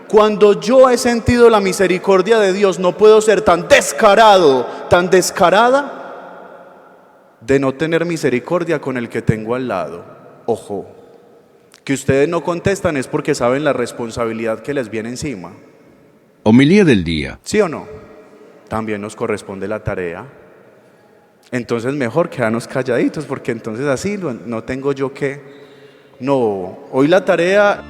Cuando yo he sentido la misericordia de Dios, no puedo ser tan descarado, tan descarada de no tener misericordia con el que tengo al lado. Ojo, que ustedes no contestan es porque saben la responsabilidad que les viene encima. Homilía del día. ¿Sí o no? También nos corresponde la tarea. Entonces mejor quedarnos calladitos, porque entonces así no tengo yo que... No, hoy la tarea...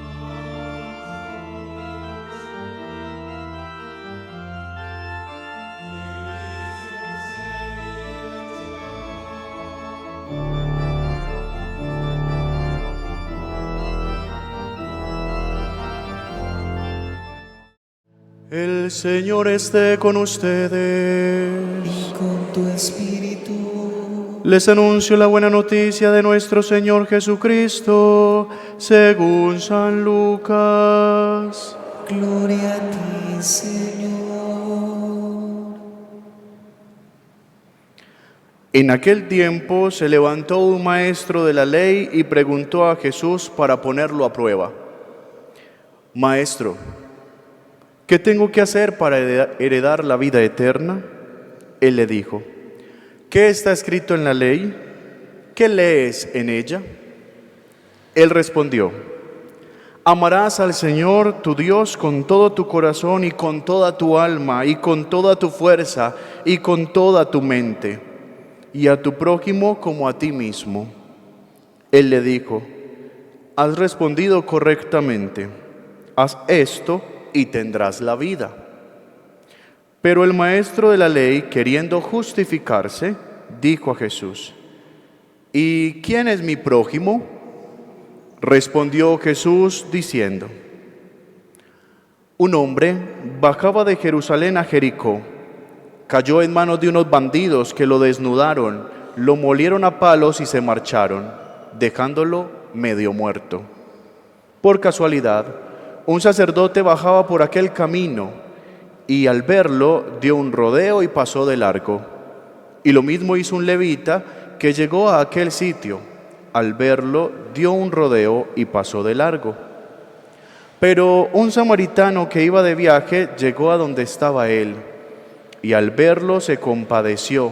El Señor esté con ustedes. Y con tu espíritu. Les anuncio la buena noticia de nuestro Señor Jesucristo, según San Lucas. Gloria a ti, Señor. En aquel tiempo se levantó un maestro de la ley y preguntó a Jesús para ponerlo a prueba: Maestro, ¿qué tengo que hacer para heredar la vida eterna? Él le dijo: ¿qué está escrito en la ley? ¿Qué lees en ella? Él respondió: amarás al Señor tu Dios con todo tu corazón y con toda tu alma y con toda tu fuerza y con toda tu mente, y a tu prójimo como a ti mismo. Él le dijo: has respondido correctamente, haz esto y tendrás la vida. Pero el maestro de la ley, queriendo justificarse, dijo a Jesús: ¿y quién es mi prójimo? Respondió Jesús diciendo: un hombre bajaba de Jerusalén a Jericó, cayó en manos de unos bandidos que lo desnudaron, lo molieron a palos y se marcharon, dejándolo medio muerto. Por casualidad, un sacerdote bajaba por aquel camino y al verlo dio un rodeo y pasó de largo. Y lo mismo hizo un levita que llegó a aquel sitio. Al verlo dio un rodeo y pasó de largo. Pero un samaritano que iba de viaje llegó a donde estaba él y al verlo se compadeció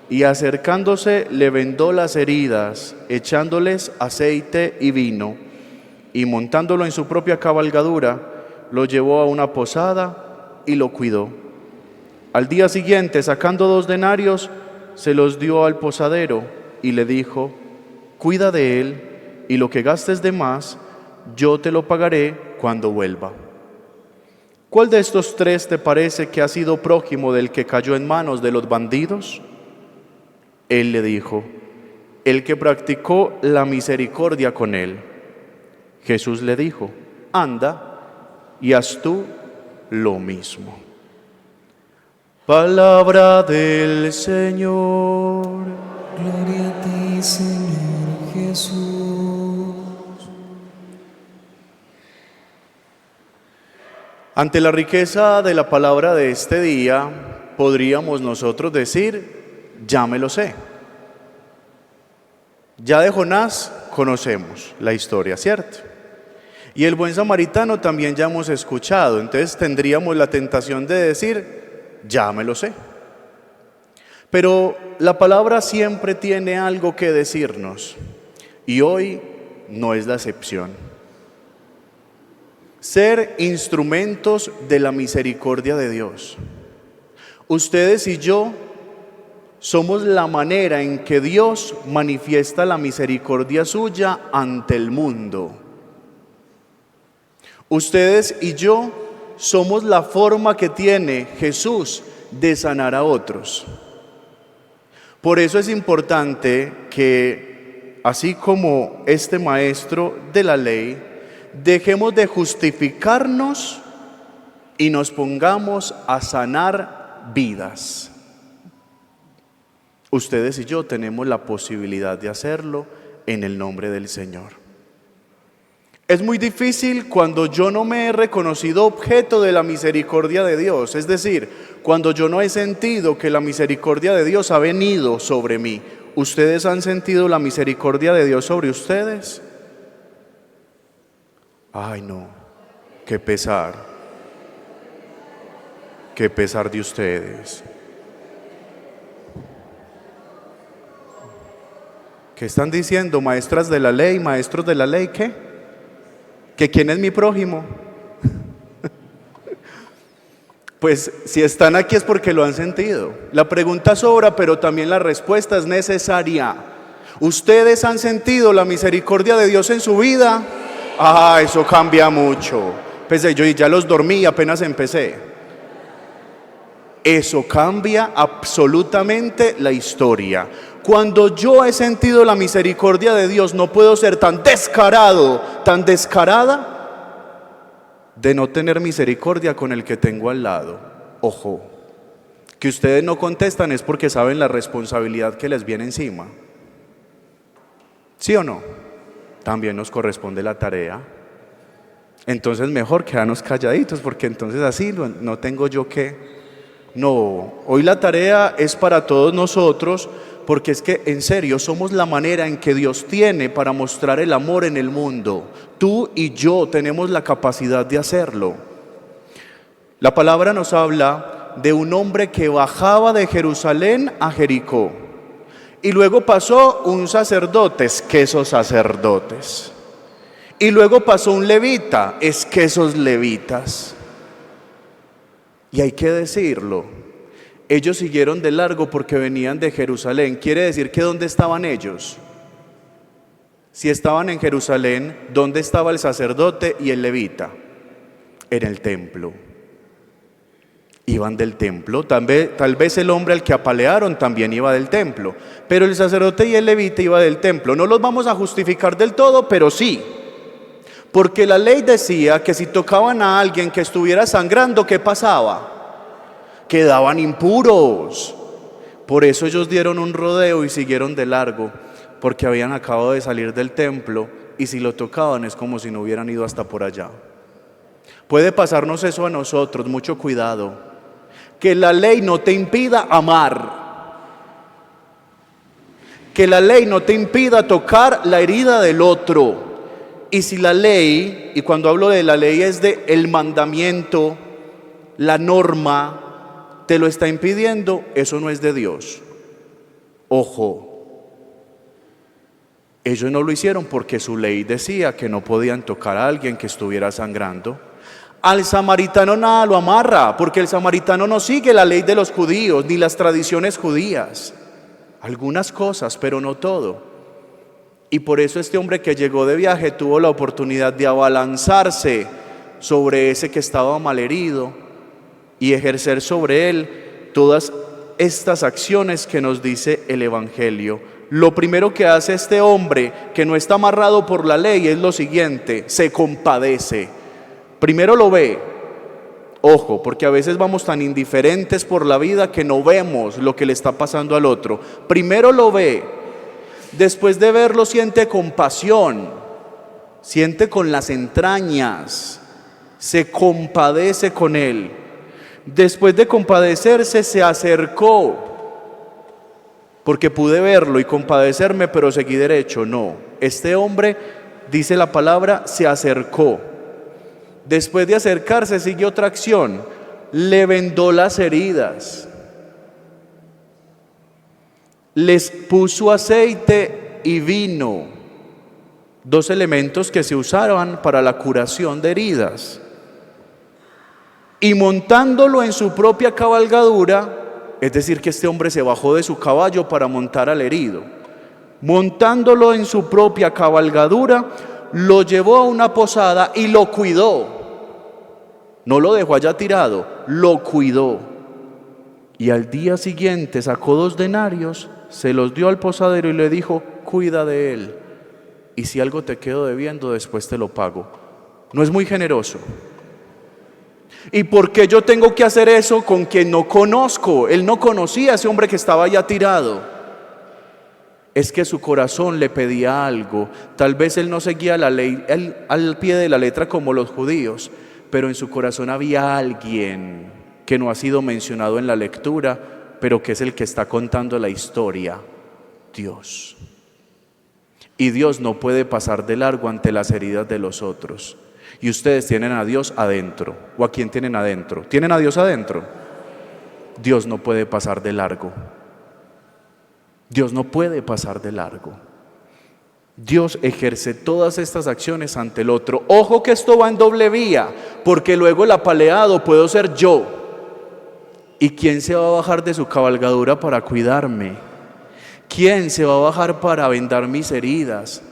y acercándose le vendó las heridas, echándoles aceite y vino, y montándolo en su propia cabalgadura, lo llevó a una posada y lo cuidó. Al día siguiente, sacando 2 denarios, se los dio al posadero y le dijo: cuida de él, y lo que gastes de más, yo te lo pagaré cuando vuelva. ¿Cuál de estos 3 te parece que ha sido prójimo del que cayó en manos de los bandidos? Él le dijo: el que practicó la misericordia con él. Jesús le dijo: anda y haz tú lo mismo. Palabra del Señor. Gloria a ti, Señor Jesús. Ante la riqueza de la palabra de este día, podríamos nosotros decir: ya me lo sé. Ya de Jonás conocemos la historia, ¿cierto? Y el buen samaritano también ya hemos escuchado, entonces tendríamos la tentación de decir: ya me lo sé. Pero la palabra siempre tiene algo que decirnos, y hoy no es la excepción. Ser instrumentos de la misericordia de Dios. Ustedes y yo somos la manera en que Dios manifiesta la misericordia suya ante el mundo. Ustedes y yo somos la forma que tiene Jesús de sanar a otros. Por eso es importante que, así como este maestro de la ley, dejemos de justificarnos y nos pongamos a sanar vidas. Ustedes y yo tenemos la posibilidad de hacerlo en el nombre del Señor. Es muy difícil cuando yo no me he reconocido objeto de la misericordia de Dios, es decir, cuando yo no he sentido que la misericordia de Dios ha venido sobre mí. ¿Ustedes han sentido la misericordia de Dios sobre ustedes? Ay, no. qué pesar de ustedes. ¿Qué están diciendo, maestras de la ley, maestros de la ley? ¿Qué? ¿Que quién es mi prójimo? Pues si están aquí es porque lo han sentido. La pregunta sobra, pero también la respuesta es necesaria. ¿Ustedes han sentido la misericordia de Dios en su vida? Ah, eso cambia mucho. Pensé, yo ya los dormí, apenas empecé. Eso cambia absolutamente la historia. Cuando yo he sentido la misericordia de Dios, no puedo ser tan descarado, tan descarada de no tener misericordia con el que tengo al lado. Ojo, que ustedes no contestan es porque saben la responsabilidad que les viene encima. ¿Sí o no? También nos corresponde la tarea. Entonces mejor quedarnos calladitos, porque entonces así no tengo yo que... No, hoy la tarea es para todos nosotros, porque es que en serio somos la manera en que Dios tiene para mostrar el amor en el mundo. Tú y yo tenemos la capacidad de hacerlo. La palabra nos habla de un hombre que bajaba de Jerusalén a Jericó. Y luego pasó un sacerdote, esquesos sacerdotes. Y luego pasó un levita, esquesos levitas. Y hay que decirlo, ellos siguieron de largo porque venían de Jerusalén. Quiere decir que ¿dónde estaban ellos? Si estaban en Jerusalén, ¿dónde estaba el sacerdote y el levita? En el templo. Iban del templo. Tal vez el hombre al que apalearon también iba del templo, pero el sacerdote y el levita iban del templo. No los vamos a justificar del todo, pero sí. Porque la ley decía que si tocaban a alguien que estuviera sangrando, ¿qué pasaba? Quedaban impuros. Por eso ellos dieron un rodeo y siguieron de largo, porque habían acabado de salir del templo y si lo tocaban es como si no hubieran ido hasta por allá. Puede pasarnos eso a nosotros, mucho cuidado. Que la ley no te impida amar. Que la ley no te impida tocar la herida del otro. Y si la ley, y cuando hablo de la ley es de el mandamiento, la norma, te lo está impidiendo, eso no es de Dios. Ojo, ellos no lo hicieron porque su ley decía que no podían tocar a alguien que estuviera sangrando. Al samaritano nada lo amarra, porque el samaritano no sigue la ley de los judíos, ni las tradiciones judías. Algunas cosas, pero no todo. Y por eso este hombre que llegó de viaje tuvo la oportunidad de abalanzarse sobre ese que estaba malherido y ejercer sobre él todas estas acciones que nos dice el Evangelio. Lo primero que hace este hombre que no está amarrado por la ley es lo siguiente: se compadece. Primero lo ve. Ojo, porque a veces vamos tan indiferentes por la vida que no vemos lo que le está pasando al otro. Primero lo ve. Después de verlo siente compasión, siente con las entrañas, se compadece con él. Después de compadecerse se acercó, porque pude verlo y compadecerme, pero seguí derecho. No, este hombre, dice la palabra, se acercó. Después de acercarse sigue otra acción, le vendó las heridas. Les puso aceite y vino, dos elementos que se usaban para la curación de heridas. Y montándolo en su propia cabalgadura, es decir que este hombre se bajó de su caballo para montar al herido, montándolo en su propia cabalgadura, lo llevó a una posada y lo cuidó. No lo dejó allá tirado, lo cuidó. Y al día siguiente sacó 2 denarios, se los dio al posadero y le dijo: cuida de él, y si algo te quedo debiendo, después te lo pago. ¿No es muy generoso? ¿Y por qué yo tengo que hacer eso con quien no conozco? Él no conocía a ese hombre que estaba allá tirado. Es que su corazón le pedía algo. Tal vez él no seguía la ley al pie de la letra como los judíos, pero en su corazón había alguien que no ha sido mencionado en la lectura, pero que es el que está contando la historia: Dios. Y Dios no puede pasar de largo ante las heridas de los otros. Y ustedes tienen a Dios adentro. ¿O a quién tienen adentro? ¿Tienen a Dios adentro? Dios no puede pasar de largo. Dios no puede pasar de largo. Dios ejerce todas estas acciones ante el otro. Ojo que esto va en doble vía, porque luego el apaleado puedo ser yo. ¿Y quién se va a bajar de su cabalgadura para cuidarme? ¿Quién se va a bajar para vendar mis heridas?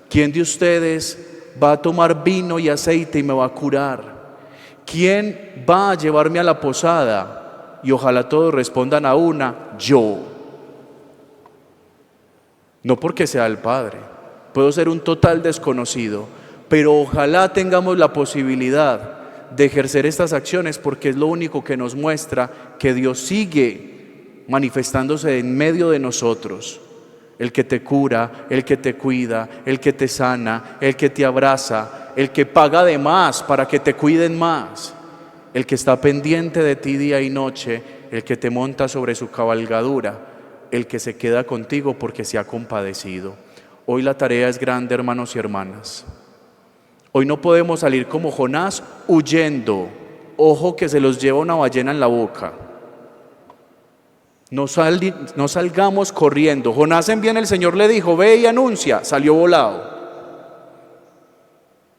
¿Quién de ustedes va a tomar vino y aceite y me va a curar? ¿Quién va a llevarme a la posada? Y ojalá todos respondan a una: yo. No porque sea el Padre, puedo ser un total desconocido, pero ojalá tengamos la posibilidad de ejercer estas acciones, porque es lo único que nos muestra que Dios sigue manifestándose en medio de nosotros. El que te cura, el que te cuida, el que te sana, el que te abraza, el que paga de más para que te cuiden más, el que está pendiente de ti día y noche, el que te monta sobre su cabalgadura, el que se queda contigo porque se ha compadecido. Hoy la tarea es grande, hermanos y hermanas. Hoy no podemos salir como Jonás huyendo. Ojo que se los lleva una ballena en la boca. No salgamos corriendo. Jonás en bien el Señor le dijo: ve y anuncia. Salió volado.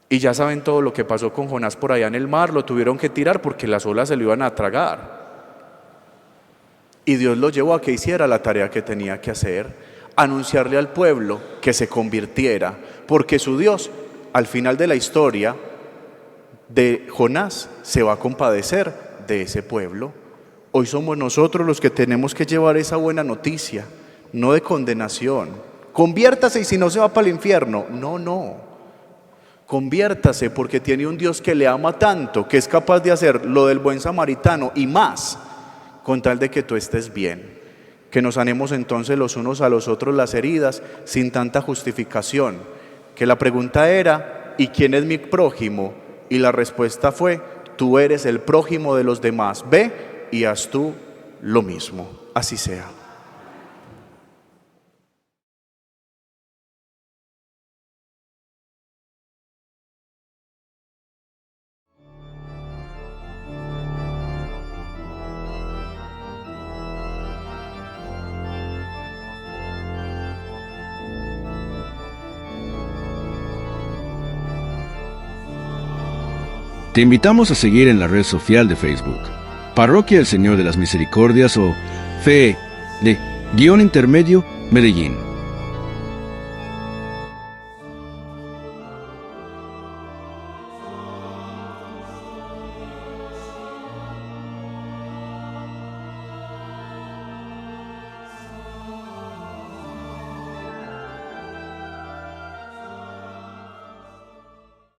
Y ya saben todo lo que pasó con Jonás por allá en el mar. Lo tuvieron que tirar porque las olas se lo iban a tragar. Y Dios lo llevó a que hiciera la tarea que tenía que hacer: anunciarle al pueblo que se convirtiera, porque su Dios, al final de la historia de Jonás, se va a compadecer de ese pueblo. Hoy somos nosotros los que tenemos que llevar esa buena noticia, no de condenación. Conviértase y si no se va para el infierno. No. Conviértase porque tiene un Dios que le ama tanto, que es capaz de hacer lo del buen samaritano y más, con tal de que tú estés bien. Que nos sanemos entonces los unos a los otros las heridas sin tanta justificación. Que la pregunta era: ¿y quién es mi prójimo? Y la respuesta fue: tú eres el prójimo de los demás. Ve y haz tú lo mismo. Así sea. Te invitamos a seguir en la red social de Facebook, Parroquia del Señor de las Misericordias o Fe de _Medellín.